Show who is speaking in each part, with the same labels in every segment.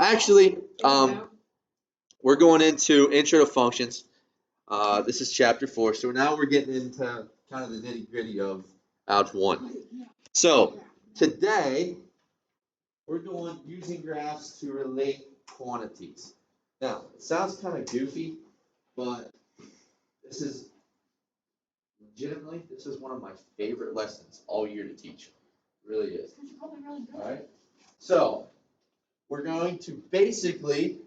Speaker 1: Actually, we're going into Intro to Functions. This is chapter 4, so now we're getting into kind of the nitty-gritty of Algebra 1. So today we're going using graphs to relate quantities. Now, it sounds kind of goofy, but this is legitimately, this is one of my favorite lessons all year to teach. It really is. All right. So we're going to basically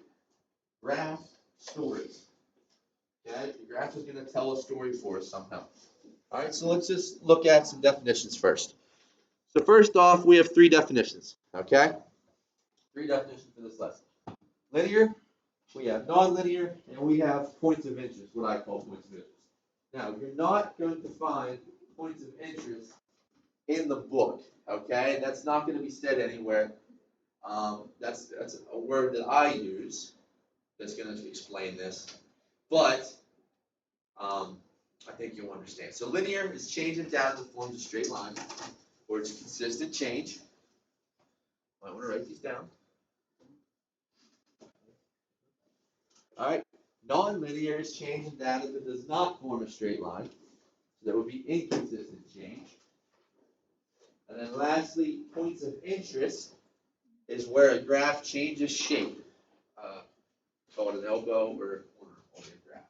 Speaker 1: graph stories. Okay, the graph is going to tell a story for us somehow. All right, so let's just look at some definitions first. So first off, we have 3 definitions. Okay, 3 definitions for this lesson. Linear, we have nonlinear, and we have points of interest, what I call points of interest. Now, you're not going to find points of interest in the book. Okay, that's not going to be said anywhere. That's a word that I use that's going to explain this, but I think you'll understand. So linear is changing down to forms of straight line, or it's consistent change. I want to write these down. All right. Non-linear is changing data that does not form a straight line. So that would be inconsistent change. And then lastly, points of interest is where a graph changes shape. Call it an elbow or a corner on your graph.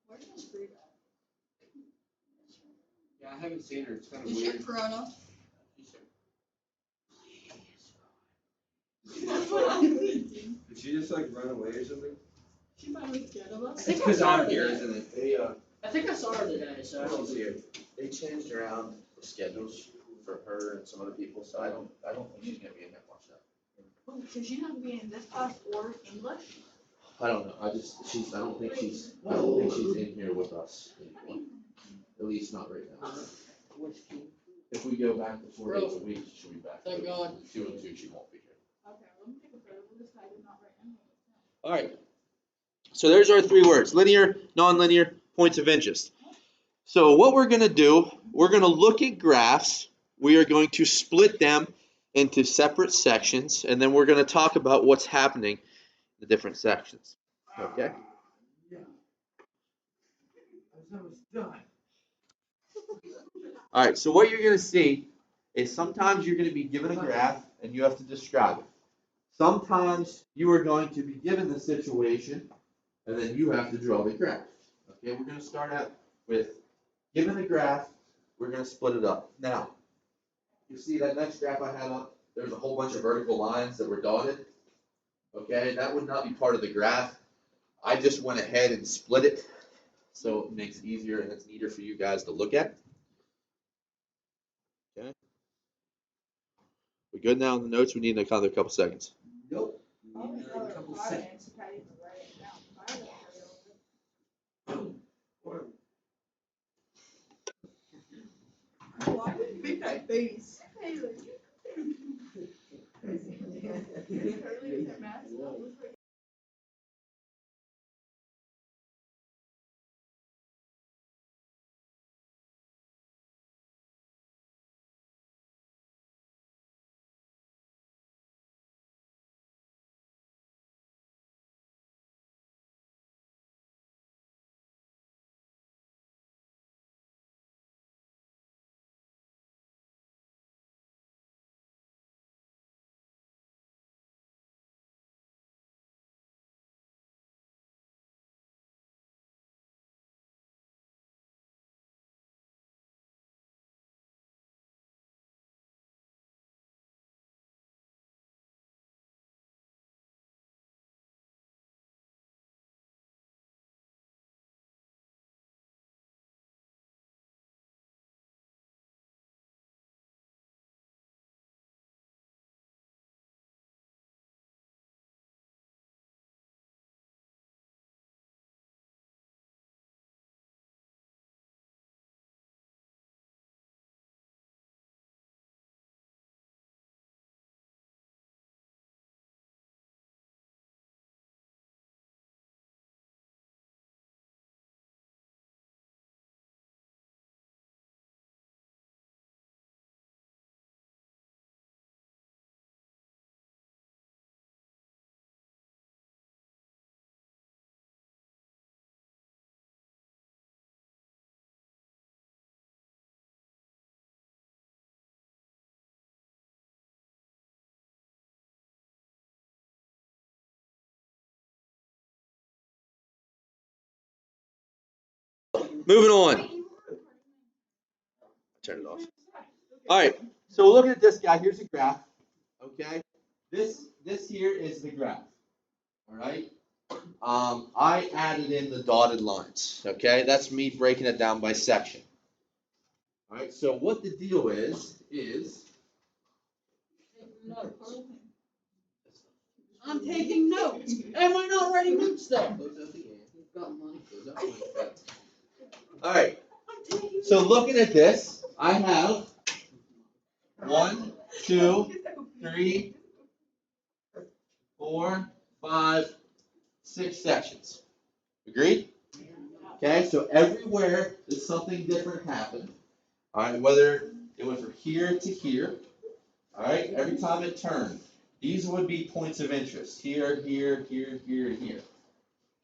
Speaker 2: Where's Miss Frida?
Speaker 1: Yeah, I haven't seen her. It's kind of
Speaker 2: Is she
Speaker 1: weird.
Speaker 2: have Corona?
Speaker 1: Did she just like run away or something?
Speaker 2: She probably scared of us.
Speaker 1: It's because I'm here, isn't it?
Speaker 2: I think I saw her today, so I don't see her.
Speaker 1: They changed around the schedules for her and some other people, so I don't think she's gonna be in that much now.
Speaker 2: Oh, so she's not gonna be in this class or English?
Speaker 1: I don't know. I don't think she's in here with us anymore. At least not right now. If we go back to 4 days a week, she'll be back.
Speaker 2: Thank God.
Speaker 1: 2 and 2, she won't be here.
Speaker 2: Okay, let me take a photo of this. I did not write anything.
Speaker 1: All right. So there's our 3 words: linear, nonlinear, points of interest. So what we're going to do, we're going to look at graphs. We are going to split them into separate sections, and then we're going to talk about what's happening in the different sections. Okay?
Speaker 3: Yeah. I was almost done.
Speaker 1: All right, so what you're going to see is sometimes you're going to be given a graph and you have to describe it. Sometimes you are going to be given the situation and then you have to draw the graph. Okay, we're going to start out with given a graph, we're going to split it up. Now, you see that next graph I had up, there's a whole bunch of vertical lines that were dotted. Okay, that would not be part of the graph. I just went ahead and split it so it makes it easier and it's neater for you guys to look at. Okay. We good now on the notes? We need another couple seconds.
Speaker 3: Nope.
Speaker 2: Oh,
Speaker 3: A couple seconds.
Speaker 2: Why did you make that face?
Speaker 1: Moving on. Turn it off. All right. So looking at this guy, here's a graph. Okay. This here is the graph. All right. I added in the dotted lines. Okay. That's me breaking it down by section. All right. So what the deal is
Speaker 2: I'm taking notes. Am I not writing notes though?
Speaker 1: all right. So looking at this, I have 1, 2, 3, 4, 5, 6 sections. Agreed? Okay, so everywhere that something different happened, all right, whether it went from here to here, all right, every time it turned, these would be points of interest. Here, here, here, here, and here.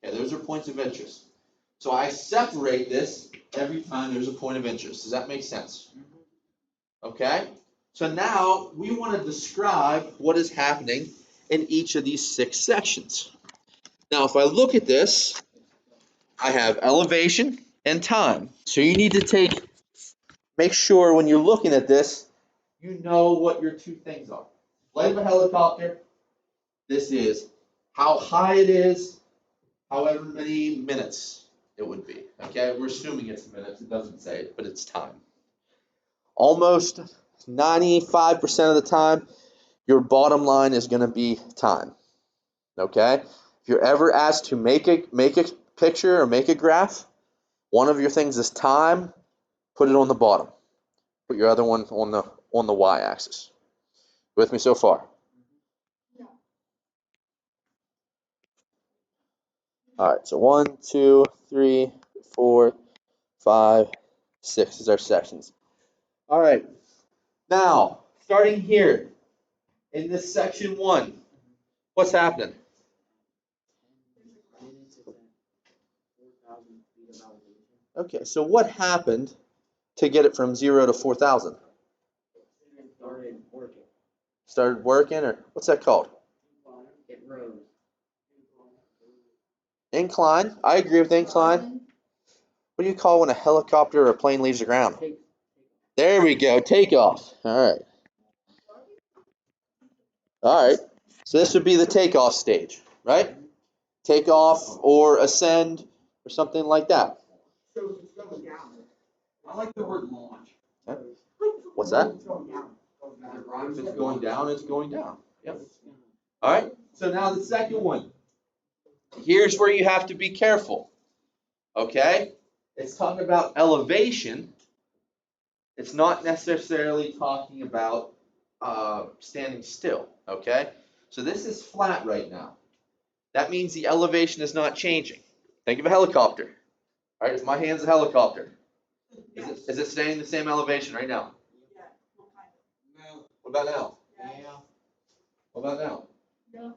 Speaker 1: Okay, those are points of interest. So I separate this every time there's a point of interest. Does that make sense? Okay? So now we want to describe what is happening in each of these 6 sections. Now, if I look at this, I have elevation and time. So you need to make sure when you're looking at this, you know what your 2 things are. Flight of a helicopter, this is how high it is, however many minutes it would be. Okay, we're assuming it's minutes, it doesn't say it, but it's time. Almost 95% of the time, your bottom line is going to be time. Okay? If you're ever asked to make a picture or make a graph, one of your things is time, put it on the bottom. Put your other one on the y-axis. With me so far? All right, so 1, 2, 3, 4, 5, 6 is our sections. All right, now starting here in this section 1, what's happening? Okay, so what happened to get it from 0 to 4,000? Started working, or what's that called?
Speaker 4: It rose.
Speaker 1: Incline. I agree with incline. What do you call when a helicopter or a plane leaves the ground? There we go, takeoff. All right. All right. So this would be the takeoff stage, right? Takeoff or ascend or something like that.
Speaker 3: Shows it's going down. I like the word launch.
Speaker 1: Okay. What's that?
Speaker 3: It's going down.
Speaker 1: If it's going down, it's going down. Yep. All right. So now the second one. Here's where you have to be careful. Okay? It's talking about elevation. It's not necessarily talking about standing still. Okay? So this is flat right now. That means the elevation is not changing. Think of a helicopter. All right, if my hand's a helicopter, is it staying the same elevation right now?
Speaker 3: No.
Speaker 1: What about now?
Speaker 3: Yeah.
Speaker 1: What about now?
Speaker 2: No.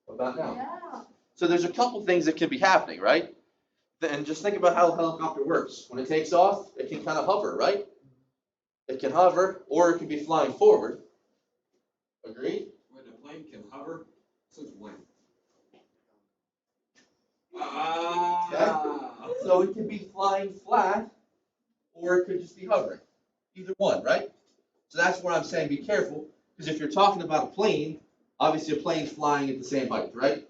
Speaker 1: What about now?
Speaker 2: Yeah.
Speaker 1: So there's a couple things that can be happening, right? And just think about how a helicopter works. When it takes off, it can kind of hover, right? It can hover, or it can be flying forward. Agreed?
Speaker 3: When a plane can hover, since when?
Speaker 1: So it could be flying flat, or it could just be hovering. Either one, right? So that's where I'm saying be careful, because if you're talking about a plane, obviously a plane's flying at the same height, right?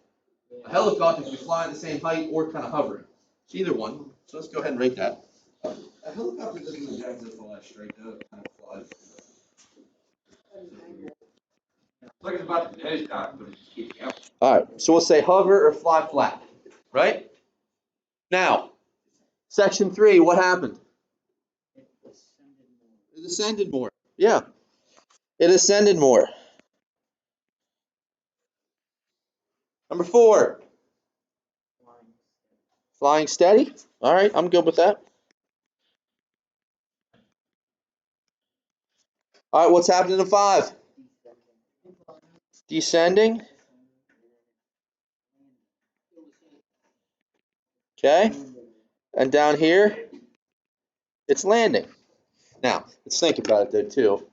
Speaker 1: A helicopter can be flying at the same height or kind of hovering. It's either one. So let's go ahead and rate that.
Speaker 3: A helicopter doesn't exactly fly straight, does it? Kind of flies. It's like it's about to nosedive, but it just keeps going.
Speaker 1: All right, so we'll say hover or fly flat, right? Now, section 3, what happened? It ascended more. Yeah, it ascended more. Number 4, flying steady. All right, I'm good with that. All right, what's happening in 5? Descending. Okay, and down here, it's landing. Now, let's think about it though too.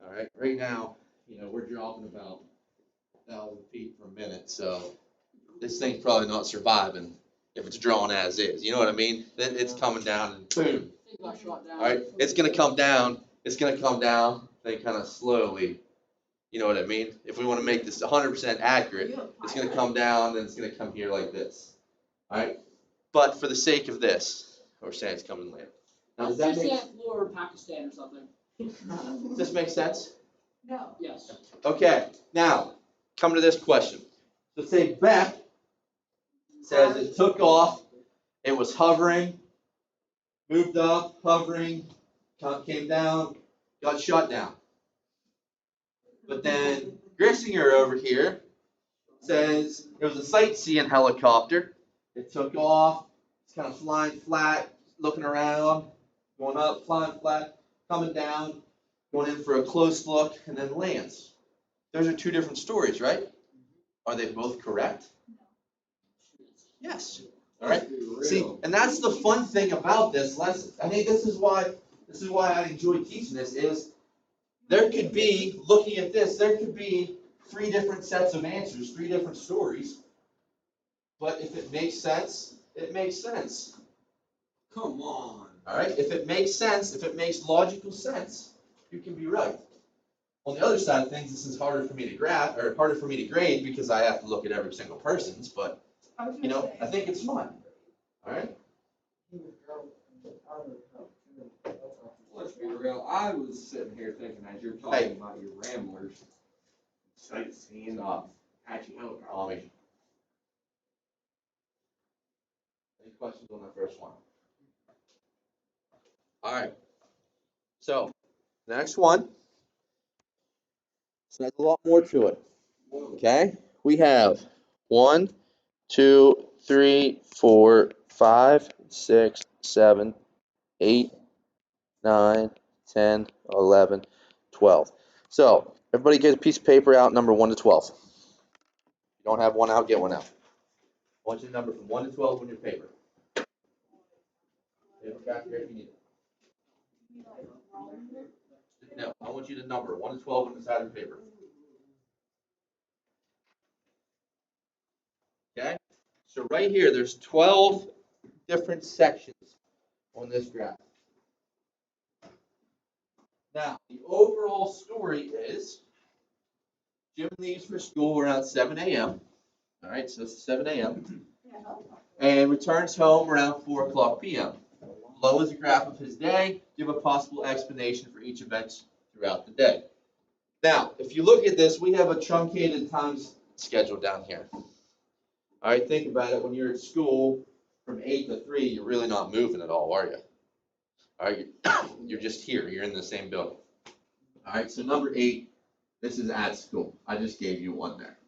Speaker 1: All right, right now, we're dropping about 1,000 feet per minute, so this thing's probably not surviving If it's drawn as is, you know what I mean? Then it's coming down and boom. All right, it's gonna come down. It's gonna come down. Then kind of slowly. You know what I mean? If we want to make this 100% accurate, it's gonna come down and it's gonna come here like this. All right. But for the sake of this, we're saying it's coming later. Now, does that make
Speaker 4: Florida, Pakistan, or something?
Speaker 1: does this make sense?
Speaker 2: No.
Speaker 4: Yes.
Speaker 1: Okay. Now, come to this question. So say Beck says it took off. It was hovering, moved up, hovering, came down, got shut down. But then Grissinger over here says it was a sightseeing helicopter. It took off. It's kind of flying flat, looking around, going up, flying flat, coming down, going in for a close look, and then lands. Those are two different stories, right? Are they both correct? Yes. All right. See, and that's the fun thing about this lesson. I think this is why I enjoy teaching this. Is there could be, looking at this, there could be 3 different sets of answers, 3 different stories. But if it makes sense, it makes sense.
Speaker 3: Come on.
Speaker 1: All right. If it makes sense, if it makes logical sense, you can be right. On the other side of things, this is harder for me to harder for me to grade because I have to look at every single person's. But you know, I think it's fun. All right.
Speaker 3: Let's be real. I was sitting here thinking as you're talking about your ramblers, sightseeing, Apache helicopter.
Speaker 1: Tommy. Any questions on that first one? All right. So, next one. So there's a lot more to it. Okay. We have 1, 2, 3, 4, 5, 6, 7, 8, 9, 10, 11, 12. So, everybody get a piece of paper out, number 1 to 12. If you don't have one out, get one out. I want you to number from 1 to 12 on your paper. Paper back here if you need it. No, I want you to number 1 to 12 on the side of the paper. Okay? So right here, there's 12 different sections on this graph. Now, the overall story is Jim leaves for school around 7 a.m. All right, so it's 7 a.m. And returns home around 4 o'clock p.m. Below is a graph of his day. Give a possible explanation for each event throughout the day. Now, if you look at this, we have a truncated time schedule down here. All right, think about it. When you're at school from 8 to 3, you're really not moving at all, are you? All right, you're just here. You're in the same building. All right, so number 8, this is at school. I just gave you one there.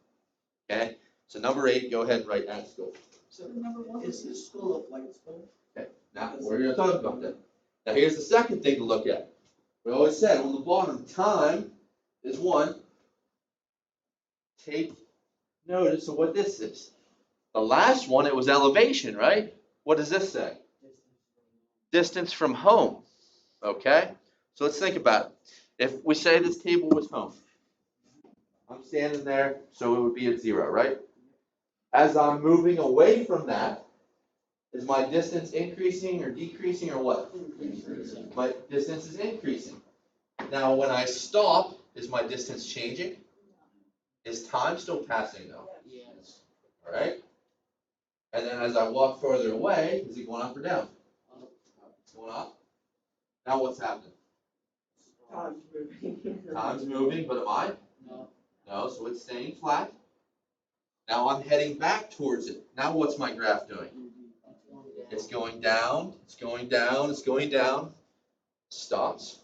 Speaker 1: Okay, so number 8, go ahead and write at school.
Speaker 2: So number 1
Speaker 4: Is this school a flight school?
Speaker 1: Okay, now we're going to talk about that. Now here's the second thing to look at. We always said on the bottom, time is 1. Take notice of what this is. The last one, it was elevation, right? What does this say? Distance from home. Okay? So let's think about it. If we say this table was home, I'm standing there, so it would be at 0, right? As I'm moving away from that, is my distance increasing or decreasing or what?
Speaker 4: Increasing.
Speaker 1: My distance is increasing. Now, when I stop, is my distance changing? Is time still passing though?
Speaker 4: Yes.
Speaker 1: All right? And then as I walk further away, is it going up or down? It's going up. Now what's happening?
Speaker 2: Time's moving.
Speaker 1: Time's moving, but am I?
Speaker 4: No.
Speaker 1: No, so it's staying flat. Now I'm heading back towards it. Now what's my graph doing? It's going down, it's going down, it's going down. Stops.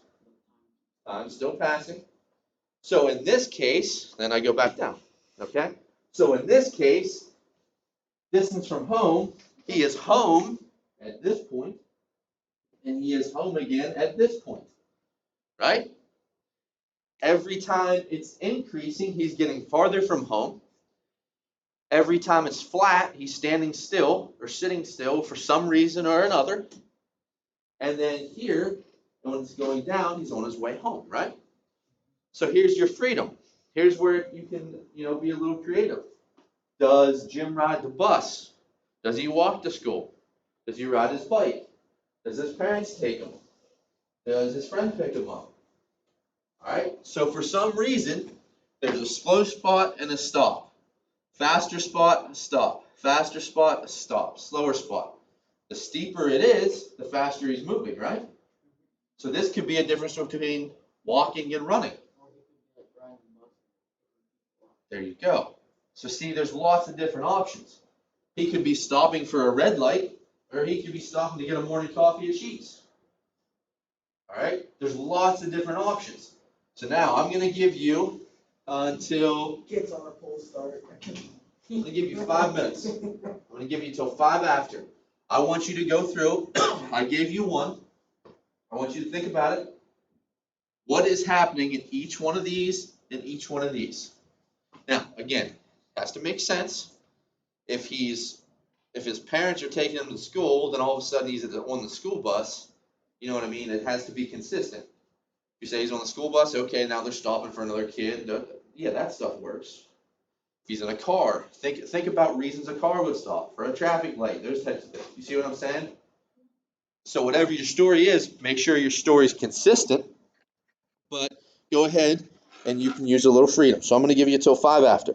Speaker 1: Time's still passing. So in this case, then I go back down. Okay? So in this case, distance from home, he is home at this point, and he is home again at this point. Right? Every time it's increasing, he's getting farther from home. Every time it's flat, he's standing still or sitting still for some reason or another. And then here, when it's going down, he's on his way home, right? So here's your freedom. Here's where you can, be a little creative. Does Jim ride the bus Does he walk to school? Does he ride his bike? Does his parents take him? Does his friend pick him up? All right. So for some reason, there's a slow spot and a stop. Faster spot, a stop. Faster spot, a stop. Slower spot. The steeper it is, the faster he's moving, right? So this could be a difference between walking and running. There you go. So see, there's lots of different options. He could be stopping for a red light, or he could be stopping to get a morning coffee at Sheetz. All right? There's lots of different options. So now I'm going to give you until
Speaker 2: Kids on a pull start.
Speaker 1: I'm going to give you 5 minutes. I'm going to give you till 5 after. I want you to go through. I gave you one. I want you to think about it. What is happening in each one of these and each one of these? Now, again, it has to make sense. If his parents are taking him to school, then all of a sudden he's on the school bus. You know what I mean? It has to be consistent. You say he's on the school bus, okay, now they're stopping for another kid. Yeah, that stuff works. If he's in a car, think about reasons a car would stop, for a traffic light, those types of things. You see what I'm saying? So whatever your story is, make sure your story is consistent, but go ahead and you can use a little freedom. So I'm going to give you till 5 after.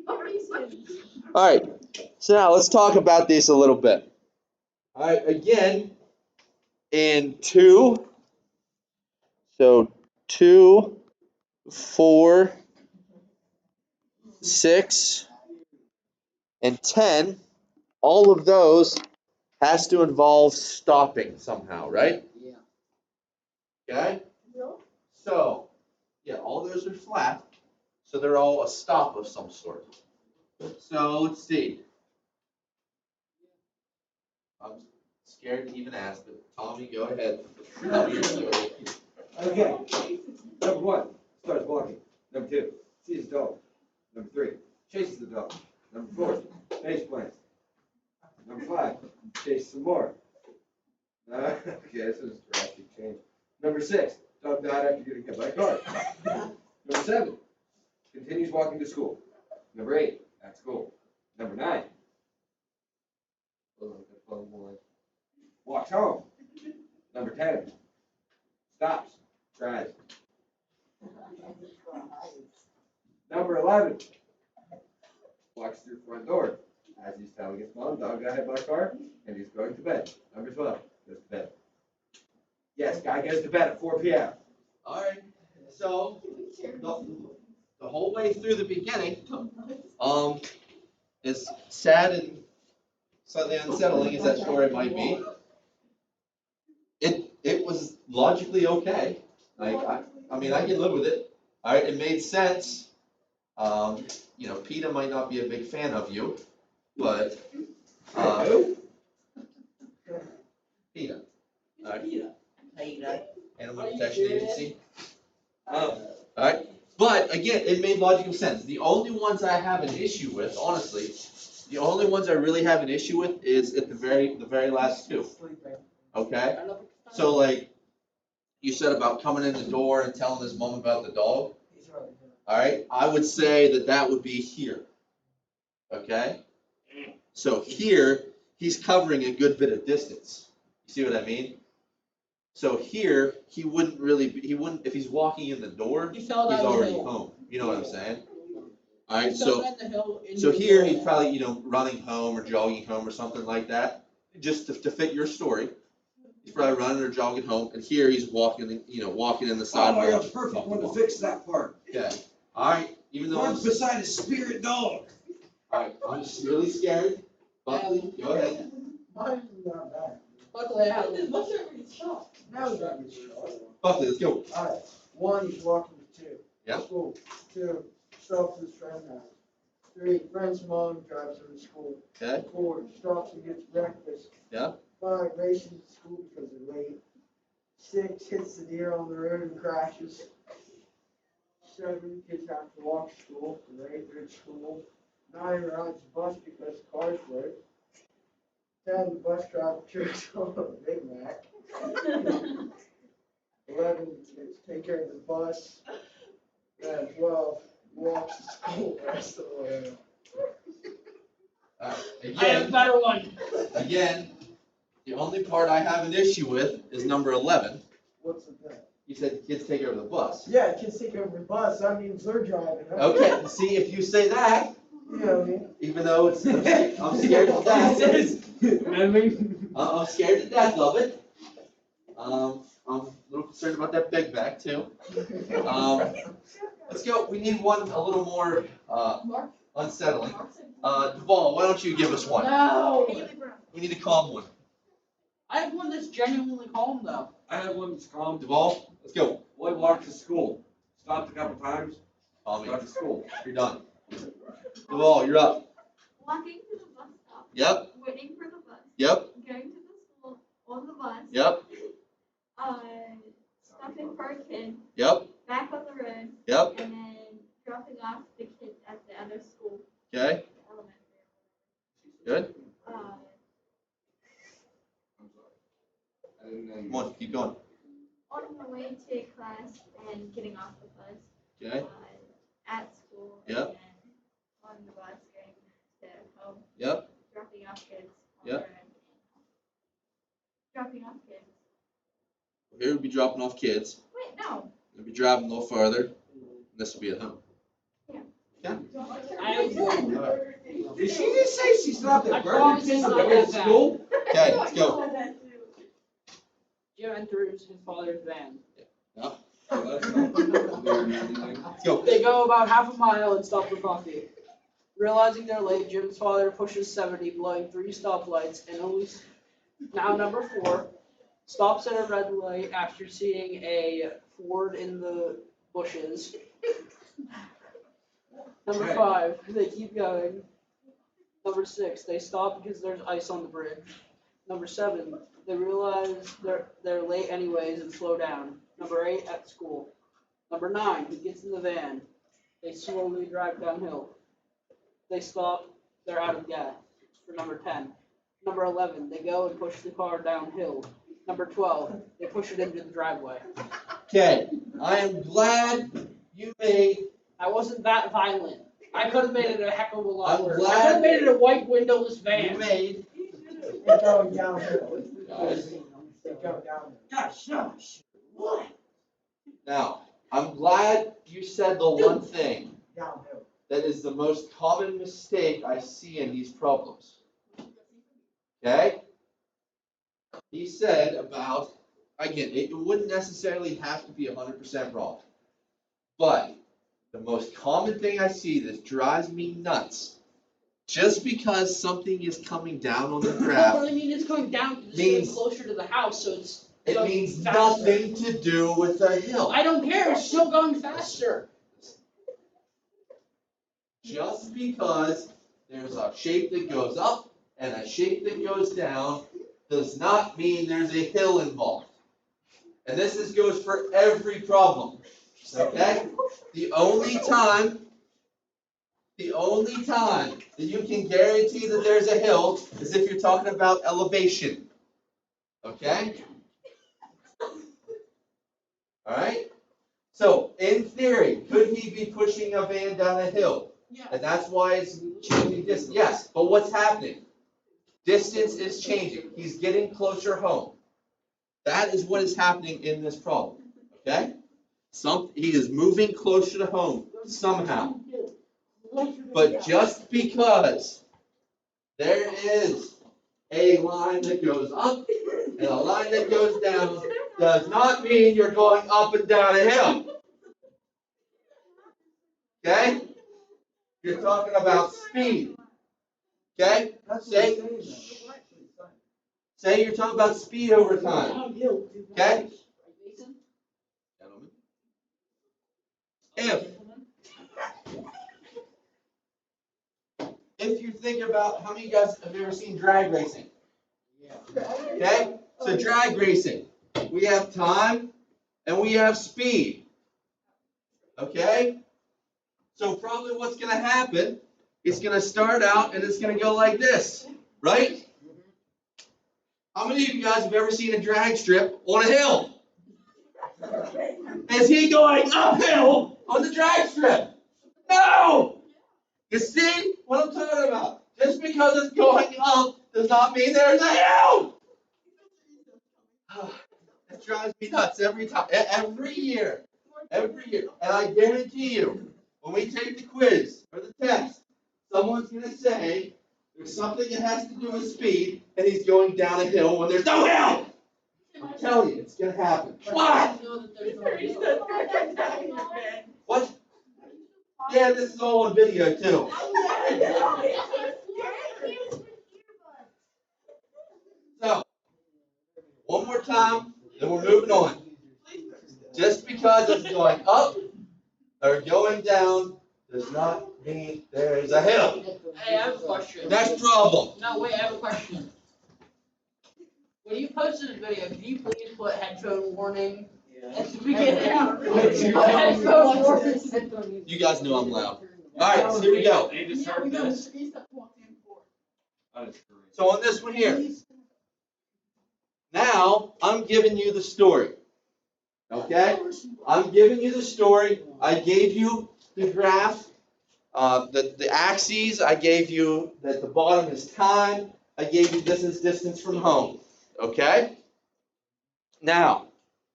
Speaker 1: All right, so now let's talk about this a little bit. All right, again, in 2, so 2, 4, 6, and 10, all of those has to involve stopping somehow, right?
Speaker 4: Yeah.
Speaker 1: Okay? So, yeah, all those are flat, so they're all a stop of some sort. So, let's see. I'm scared to even ask, but Tommy, go ahead. Tell me your story.
Speaker 3: Okay. Number 1, starts walking. Number 2, sees a dog. Number 3, chases the dog. Number 4, face plants. Number 5, chases some more. Okay, this is a drastic change. Number 6, dog died after getting hit by a car. Number 7, continues walking to school. Number 8, at school. Number 9, walks home. Number 10, stops, tries. Number 11, walks through the front door. As he's telling his mom, dog got hit by a car, and he's going to bed. Number 12, goes to bed. Yes, guy goes to bed at 4 p.m.
Speaker 1: All right, so the whole way through the beginning, as sad and slightly unsettling as that story might be, it was logically okay. Like I mean, I can live with it. All right, it made sense. PETA might not be a big fan of you, but PETA, all right, Animal Protection Agency. All right, but again, it made logical sense. The only ones I have an issue with, honestly, the only ones I really have an issue with is at the very last 2. Okay, so like you said about coming in the door and telling his mom about the dog. All right, I would say that would be here. Okay, so here he's covering a good bit of distance. You see what I mean? So here he wouldn't if he's walking in the door, he's already home. You know what I'm saying? All right, so here he's probably running home or jogging home or something like that, just to fit your story. He's probably running or jogging home, and here he's walking, walking in the sidewalk.
Speaker 3: Oh, you're the perfect one to fix that part.
Speaker 1: Okay. All right. Even though
Speaker 3: Runs beside a spirit dog.
Speaker 1: All right. I'm just really scared. Buckley, go ahead.
Speaker 2: Mine's not bad.
Speaker 4: Luckily, I have.
Speaker 2: Now we got this.
Speaker 1: Buckley, let's go.
Speaker 2: All right. 1, he's walking to 2.
Speaker 1: Yeah.
Speaker 2: School. 2, stops at his friend's house. 3, friend's mom drives him to school.
Speaker 1: Okay.
Speaker 2: 4, stops and gets breakfast.
Speaker 1: Yeah.
Speaker 2: 5, races to school because they're late. 6, hits the deer on the road and crashes. 7, kids have to walk to school. 8, they're at school. 9, rides the bus because the car's late. 10, the bus driver trips on a Big Mac. 11, kids take care of the bus. And 12, walks to school the rest of the way.
Speaker 4: I have a better one.
Speaker 1: Again, the only part I have an issue with is number 11.
Speaker 2: What's the thing?
Speaker 1: You said the kids take care of the bus.
Speaker 2: Yeah, kids take over the bus. That means they're driving.
Speaker 1: Okay, see, if you say that,
Speaker 2: You know what I mean?
Speaker 1: even though I'm scared to death. I'm scared to death of it. I'm a little concerned about that Big Mac too. Let's go. We need one a little more unsettling. Duvall, why don't you give us one?
Speaker 4: No.
Speaker 1: We need a calm one.
Speaker 4: I have one that's genuinely calm though.
Speaker 3: I have one that's calm.
Speaker 1: Duvall, let's go.
Speaker 3: Boy walked to school. Stopped a couple times.
Speaker 1: Call me.
Speaker 3: Got to school.
Speaker 1: You're done. Duvall, you're up.
Speaker 5: Walking to the bus stop.
Speaker 1: Yep.
Speaker 5: Waiting for the bus.
Speaker 1: Yep.
Speaker 5: Going to the school on the bus.
Speaker 1: Yep.
Speaker 5: Stopping for a kid.
Speaker 1: Yep.
Speaker 5: Back on the road.
Speaker 1: Yep.
Speaker 5: And then dropping off the kids at the other school.
Speaker 1: Okay.
Speaker 5: Elementary.
Speaker 1: Good.
Speaker 3: I didn't know you.
Speaker 1: Come on, keep going.
Speaker 5: On the way to class and getting off the bus.
Speaker 1: Okay.
Speaker 5: At school.
Speaker 1: Yep.
Speaker 5: And then on the bus going to home.
Speaker 1: Yep.
Speaker 5: Dropping off kids. On
Speaker 1: Yep.
Speaker 5: the road. Dropping off kids.
Speaker 1: Here we'll be dropping off kids.
Speaker 5: Wait, no.
Speaker 1: We'll be driving a little farther. This will be at home.
Speaker 5: Yeah.
Speaker 1: Yeah.
Speaker 4: I have
Speaker 3: Did she just say she stopped
Speaker 4: I
Speaker 3: at Burger
Speaker 4: promise
Speaker 3: King
Speaker 4: it's
Speaker 3: on the
Speaker 4: not
Speaker 3: way to
Speaker 4: that
Speaker 3: school?
Speaker 1: Okay, let's go.
Speaker 4: Jim enters his father's van.
Speaker 1: Let's go.
Speaker 4: They go about half a mile and stop for coffee. Realizing they're late, Jim's father pushes 70, blowing 3 stoplights, and only now number 4 stops at a red light after seeing a Ford in the bushes. Number 5, they keep going. Number 6, they stop because there's ice on the bridge. Number 7, they realize they're late anyways and slow down. Number 8, at school. Number 9, he gets in the van. They slowly drive downhill. They stop, they're out of gas. For number 10. Number 11, they go and push the car downhill. Number 12, they push it into the driveway.
Speaker 1: Okay, I am glad you made.
Speaker 4: I wasn't that violent. I could have made it a heck of a lot
Speaker 1: I'm
Speaker 4: worse.
Speaker 1: glad
Speaker 4: I could have made it a white windowless
Speaker 1: You
Speaker 4: van.
Speaker 1: made.
Speaker 2: It's going downhill.
Speaker 1: Guys.
Speaker 2: It's going downhill.
Speaker 3: Gosh. What?
Speaker 1: Now, I'm glad you said the one thing
Speaker 2: Downhill.
Speaker 1: that is the most common mistake I see in these problems. Okay? He said about, again, it wouldn't necessarily have to be 100% wrong. But the most common thing I see that drives me nuts, just because something is coming down on the
Speaker 4: Well, what
Speaker 1: graph,
Speaker 4: I mean, it's going down because it's
Speaker 1: Means-
Speaker 4: getting closer to the house, so it's
Speaker 1: it
Speaker 4: going
Speaker 1: means
Speaker 4: faster.
Speaker 1: nothing to do with the hill.
Speaker 4: I don't care, it's still going faster.
Speaker 1: Just because there's a shape that goes up and a shape that goes down does not mean there's a hill involved. And this goes for every problem. Okay? The only time that you can guarantee that there's a hill is if you're talking about elevation. Okay? Alright? So, in theory, could he be pushing a van down a hill?
Speaker 4: Yeah.
Speaker 1: And that's why it's changing distance. Yes, but what's happening? Distance is changing. He's getting closer home. That is what is happening in this problem. Okay? He is moving closer to home somehow. But just because there is a line that goes up and a line that goes down does not mean you're going up and down a hill. Okay? You're talking about speed. Okay? Say you're talking about speed over time. Okay? Gentlemen. If you think about how many of you guys have ever seen drag racing? Okay? So drag racing. We have time and we have speed. Okay? So probably what's going to happen, it's going to start out and it's going to go like this. Right? How many of you guys have ever seen a drag strip on a hill? Is he going uphill on the drag strip? No! You see what I'm talking about? Just because it's going up does not mean there's a hill! It drives me nuts every time, every year. Every year. And I guarantee you, when we take the quiz or the test, someone's going to say there's something that has to do with speed and he's going down a hill when there's no hill! I'm telling you, it's going to happen. What? What? Yeah, this is all on video too. So, one more time, then we're moving on. Just because it's going up or going down does not mean there's a hill.
Speaker 4: Hey, I have a question.
Speaker 1: Next problem.
Speaker 4: No, wait, I have a question. When you posted a video, can you please put headphone warning at the beginning? Headphone warning.
Speaker 1: You guys know I'm loud. Alright, so here we go.
Speaker 3: They just heard this.
Speaker 1: So on this one here, now I'm giving you the story. Okay? I'm giving you the story. I gave you the graph, the axes. I gave you that the bottom is time. I gave you this is distance from home. Okay? Now,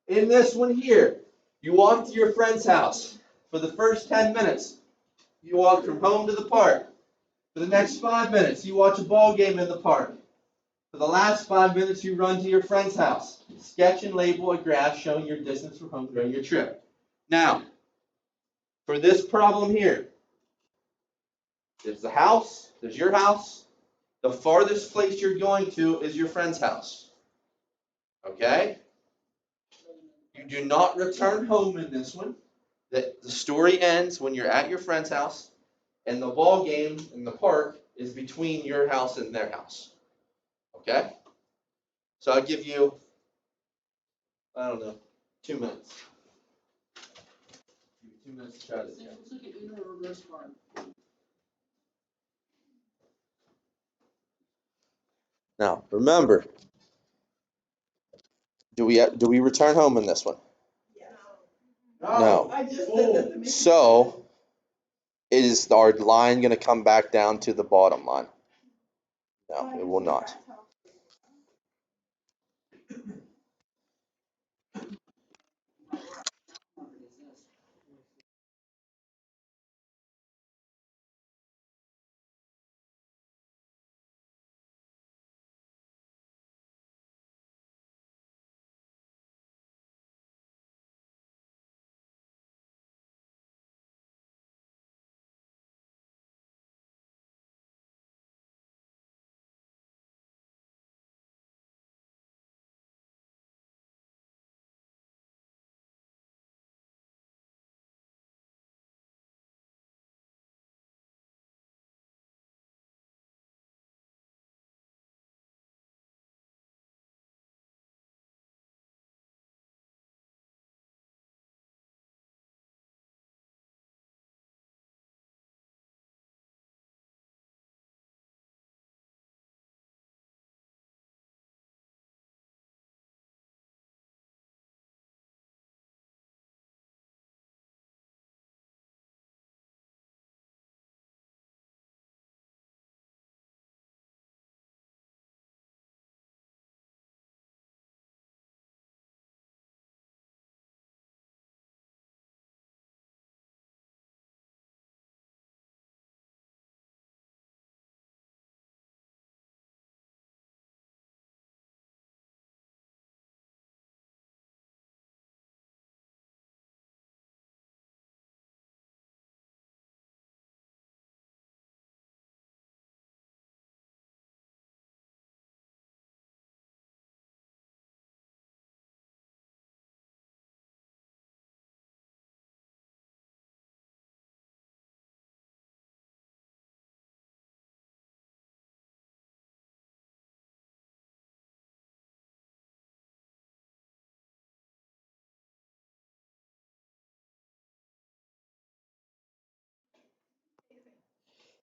Speaker 1: in this one here, you walk to your friend's house for the first 10 minutes. you walk from home to the park. For the next 5 minutes, you watch a ball game in the park. For the last 5 minutes, you run to your friend's house. Sketch and label a graph showing your distance from home during your trip. Now, for this problem here, there's the house, there's your house. The farthest place you're going to is your friend's house. Okay? You do not return home in this one. The story ends when you're at your friend's house, and the ball game in the park is between your house and their house. Okay? So I'll give you, I don't know, 2 minutes. 2 minutes to try this.
Speaker 4: Looks like an inner reverse card.
Speaker 1: Now, remember, do we return home in this one? No.
Speaker 2: I just said that to me.
Speaker 1: So, is our line going to come back down to the bottom line? No, it will not.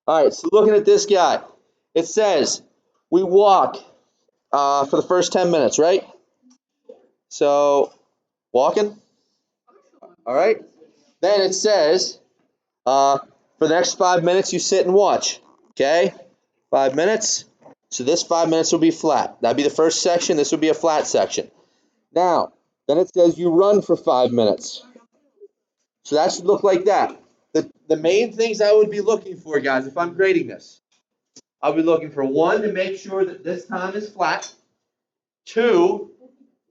Speaker 1: All right, so looking at this guy, it says we walk for the first 10 minutes, right? So, walking. All right. Then it says for the next 5 minutes, you sit and watch. Okay? 5 minutes. So this 5 minutes will be flat. That'd be the first section. This would be a flat section. Now, then it says you run for 5 minutes. So that should look like that. The main things I would be looking for, guys, if I'm grading this, I'll be looking for 1, to make sure that this time is flat. 2,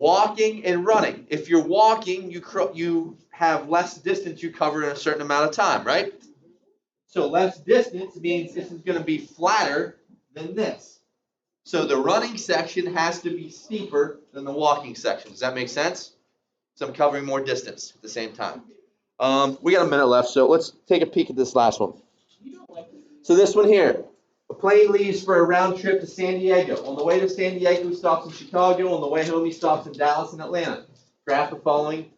Speaker 1: walking and running. If you're walking, you have less distance you cover in a certain amount of time, right? So less distance means this is going to be flatter than this. So the running section has to be steeper than the walking section. Does that make sense? So I'm covering more distance at the same time. We got a minute left, so let's take a peek at this last one. So this one here, a plane leaves for a round trip to San Diego. On the way to San Diego, he stops in Chicago. On the way home, he stops in Dallas and Atlanta. Graph the following,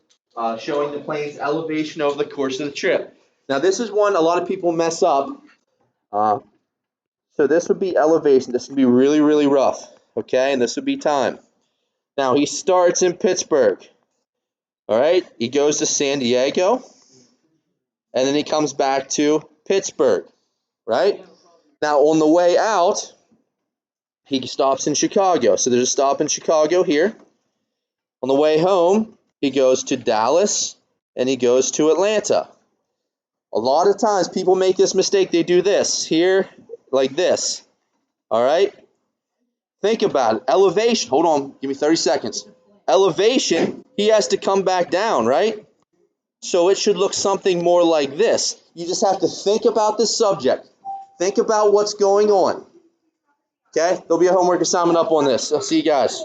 Speaker 1: showing the plane's elevation over the course of the trip. Now, this is one a lot of people mess up. So this would be elevation. This would be really, really rough. Okay, and this would be time. Now, he starts in Pittsburgh. All right, he goes to San Diego, and then he comes back to Pittsburgh. Right? Now, on the way out, he stops in Chicago. So there's a stop in Chicago here. On the way home, he goes to Dallas and he goes to Atlanta. A lot of times people make this mistake. They do this here, like this. All right? Think about it. Elevation. Hold on. Give me 30 seconds. Elevation, he has to come back down, right? So it should look something more like this. You just have to think about this subject. Think about what's going on. Okay? There'll be a homework assignment up on this. I'll see you guys.